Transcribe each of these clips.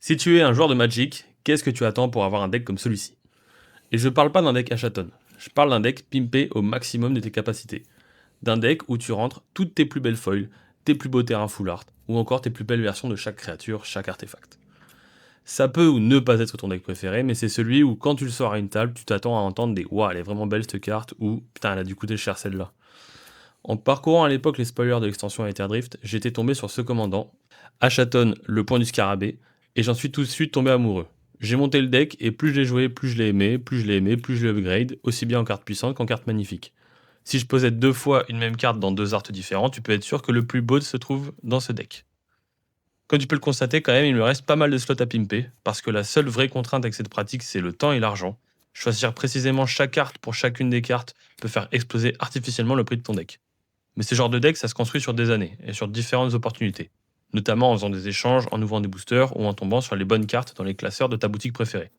Si tu es un joueur de Magic, qu'est-ce que tu attends pour avoir un deck comme celui-ci? Et je parle pas d'un deck Achaton, je parle d'un deck pimpé au maximum de tes capacités. D'un deck où tu rentres toutes tes plus belles foils, tes plus beaux terrains full art, ou encore tes plus belles versions de chaque créature, chaque artefact. Ça peut ou ne pas être ton deck préféré, mais c'est celui où quand tu le sors à une table, tu t'attends à entendre des «Ouah, elle est vraiment belle cette carte» ou «Putain, elle a dû coûter cher celle-là». En parcourant à l'époque les spoilers de l'extension Aether-Drift, j'étais tombé sur ce commandant, Achaton, le point du scarabée, et j'en suis tout de suite tombé amoureux. J'ai monté le deck et plus je l'ai joué, plus je l'ai aimé, plus je l'ai aimé, plus je l'ai upgrade, aussi bien en cartes puissantes qu'en cartes magnifiques. Si je posais deux fois une même carte dans deux arts différents, tu peux être sûr que le plus beau se trouve dans ce deck. Comme tu peux le constater quand même, il me reste pas mal de slots à pimper, parce que la seule vraie contrainte avec cette pratique, c'est le temps et l'argent. Choisir précisément chaque carte pour chacune des cartes peut faire exploser artificiellement le prix de ton deck. Mais ce genre de deck, ça se construit sur des années, et sur différentes opportunités. Notamment en faisant des échanges, en ouvrant des boosters, ou en tombant sur les bonnes cartes dans les classeurs de ta boutique préférée.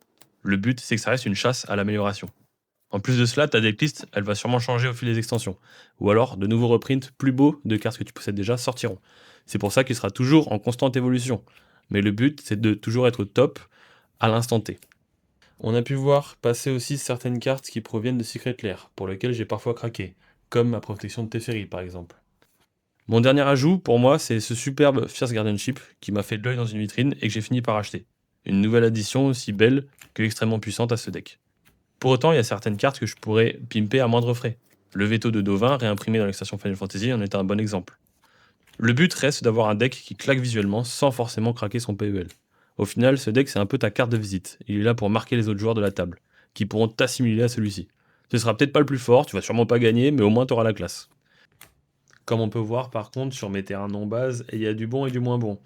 Le but, c'est que ça reste une chasse à l'amélioration. En plus de cela, ta decklist, elle va sûrement changer au fil des extensions. Ou alors, de nouveaux reprints plus beaux de cartes que tu possèdes déjà sortiront. C'est pour ça qu'il sera toujours en constante évolution. Mais le but, c'est de toujours être top à l'instant T. On a pu voir passer aussi certaines cartes qui proviennent de Secret Lair, pour lesquelles j'ai parfois craqué, comme ma protection de Teferi par exemple. Mon dernier ajout, pour moi, c'est ce superbe Fierce Guardianship qui m'a fait de l'œil dans une vitrine et que j'ai fini par acheter. Une nouvelle addition aussi belle que extrêmement puissante à ce deck. Pour autant, il y a certaines cartes que je pourrais pimper à moindre frais. Le veto de Dovin, réimprimé dans l'extension Final Fantasy, en est un bon exemple. Le but reste d'avoir un deck qui claque visuellement sans forcément craquer son PEL. Au final, ce deck c'est un peu ta carte de visite. Il est là pour marquer les autres joueurs de la table, qui pourront t'assimiler à celui-ci. Ce sera peut-être pas le plus fort, tu vas sûrement pas gagner, mais au moins tu auras la classe. Comme on peut voir par contre sur mes terrains non base, il y a du bon et du moins bon.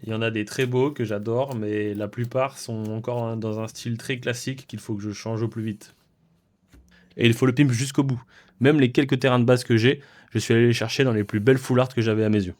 Il y en a des très beaux que j'adore, mais la plupart sont encore dans un style très classique qu'il faut que je change au plus vite. Et il faut le pimp jusqu'au bout. Même les quelques terrains de base que j'ai, je suis allé les chercher dans les plus belles full art que j'avais à mes yeux.